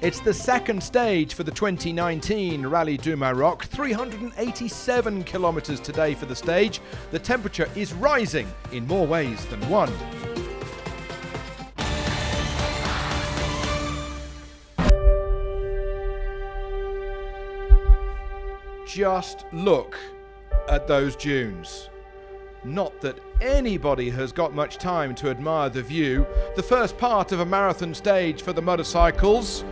It's the second stage for the 2019 Rallye du Marroc, 387 kilometres today for the stage. The temperature is rising in more ways than one. Just look at those dunes. Not that anybody has got much time to admire the view. The first part of a marathon stage for the motorcycles.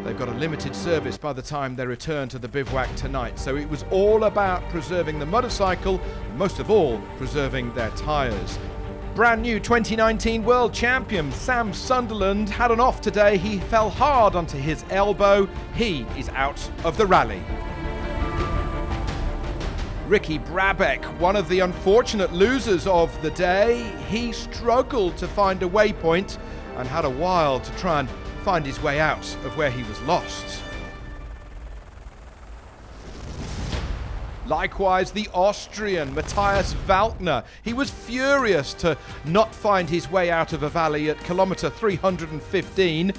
They've got a limited service by the time they return to the bivouac tonight. So it was all about preserving the motorcycle, and most of all, preserving their tyres. Brand new 2019 World Champion Sam Sunderland had an off today. He fell hard onto his elbow. He is out of the rally. Ricky Brabec, one of the unfortunate losers of the day, he struggled to find a waypoint and had a while to try and find his way out of where he was lost. Likewise, the Austrian Matthias Walkner, he was furious to not find his way out of a valley at kilometre 315.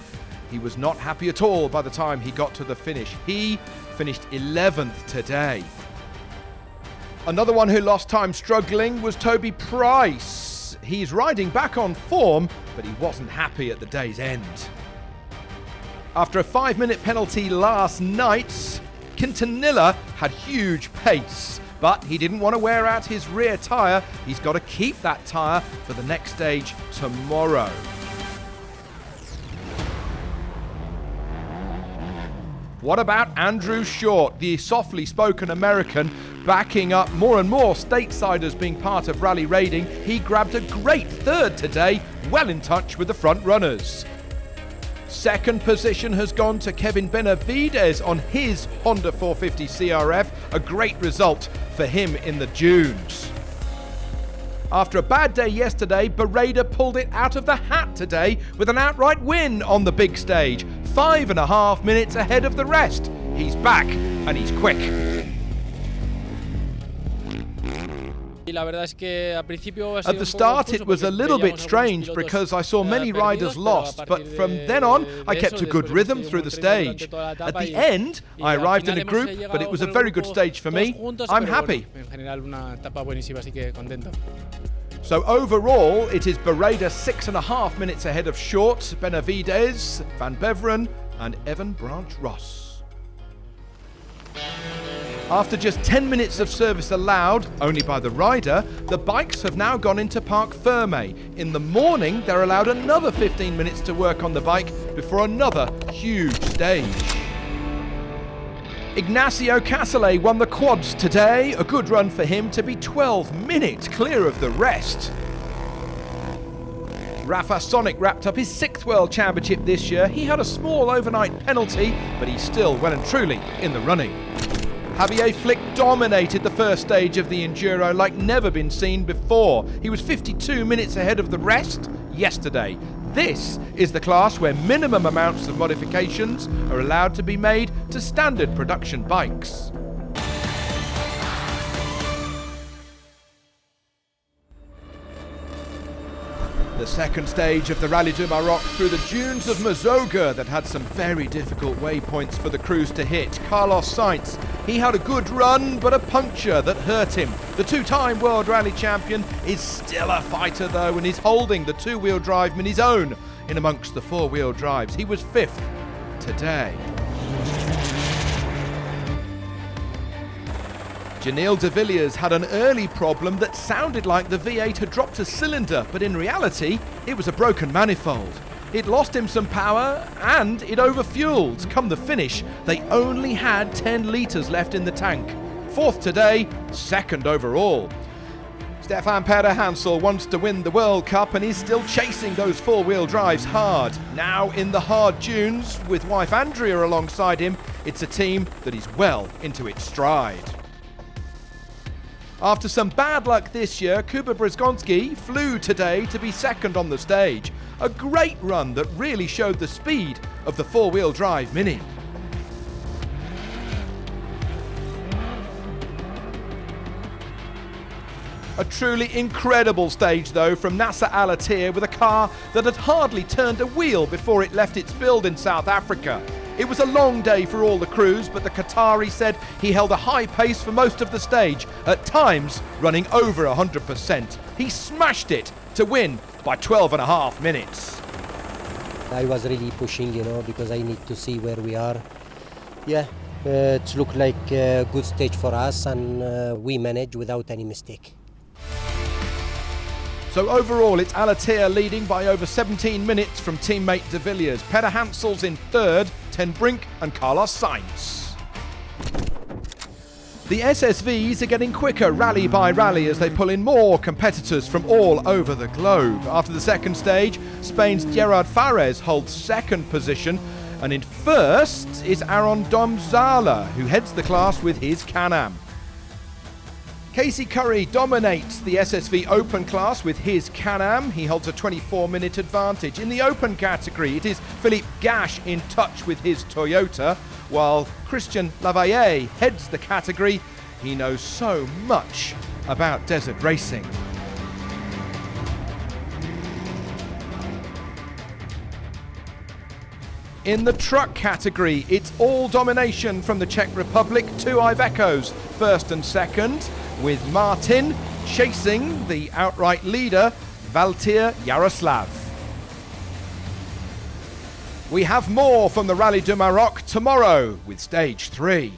He was not happy at all by the time he got to the finish. He finished 11th today. Another one who lost time struggling was Toby Price. He's riding back on form, but he wasn't happy at the day's end. After a 5-minute penalty last night, Quintanilla had huge pace, but he didn't want to wear out his rear tyre. He's got to keep that tyre for the next stage tomorrow. What about Andrew Short, the softly spoken American, backing up more and more statesiders being part of rally raiding? He grabbed a great third today, well in touch with the front runners. Second position has gone to Kevin Benavides on his Honda 450 CRF, a great result for him in the dunes. After a bad day yesterday, Bereda pulled it out of the hat today with an outright win on the big stage, 5.5 minutes ahead of the rest. He's back and he's quick. At the start it was a little bit strange because I saw many riders lost, but from then on I kept a good rhythm through the stage. At the end I arrived in a group, but it was a very good stage for me. I'm happy. So overall it is Bereda 6.5 minutes ahead of Short, Benavides, Van Beveren and Evan Branch Ross. After just 10 minutes of service allowed, only by the rider, the bikes have now gone into Parc Ferme. In the morning, they're allowed another 15 minutes to work on the bike before another huge stage. Ignacio Casale won the quads today, a good run for him to be 12 minutes clear of the rest. Rafa Sonic wrapped up his 6th World Championship this year. He had a small overnight penalty, but he's still well and truly in the running. Javier Flick dominated the first stage of the Enduro like never been seen before. He was 52 minutes ahead of the rest yesterday. This is the class where minimum amounts of modifications are allowed to be made to standard production bikes. The second stage of the Rallye du Marroc through the dunes of Mazoga that had some very difficult waypoints for the crews to hit. Carlos Sainz, he had a good run but a puncture that hurt him. The two-time World Rally Champion is still a fighter though and is holding the two-wheel drive in his own in amongst the four-wheel drives. He was 5th today. Janelle de Villiers had an early problem that sounded like the V8 had dropped a cylinder, but in reality, it was a broken manifold. It lost him some power and it overfueled. Come the finish, they only had 10 litres left in the tank. 4th today, 2nd overall. Stefan Peder Hansel wants to win the World Cup and is still chasing those four-wheel drives hard. Now in the hard dunes, with wife Andrea alongside him, it's a team that is well into its stride. After some bad luck this year, Kuba Brzezgonski flew today to be 2nd on the stage. A great run that really showed the speed of the four-wheel drive Mini. A truly incredible stage though from Nasser Al-Attiyah with a car that had hardly turned a wheel before it left its build in South Africa. It was a long day for all the crews, but the Qatari said he held a high pace for most of the stage, at times running over 100%. He smashed it to win by 12.5 minutes. I was really pushing, because I need to see where we are. Yeah, it looked like a good stage for us, and we managed without any mistake. So overall, it's Al-Attiyah leading by over 17 minutes from teammate De Villiers. Peder Hansel's in third, Ten Brink and Carlos Sainz. The SSVs are getting quicker rally by rally as they pull in more competitors from all over the globe. After the second stage, Spain's Gerard Fares holds second position, and in first is Aaron Domzala, who heads the class with his Can-Am. Casey Curry dominates the SSV Open class with his Can-Am. He holds a 24-minute advantage. In the Open category, it is Philippe Gache in touch with his Toyota, while Christian Lavalle heads the category. He knows so much about desert racing. In the truck category, it's all domination from the Czech Republic. Two Ivecos, first and second, with Martin chasing the outright leader, Valtir Yaroslav. We have more from the Rallye du Marroc tomorrow with stage 3.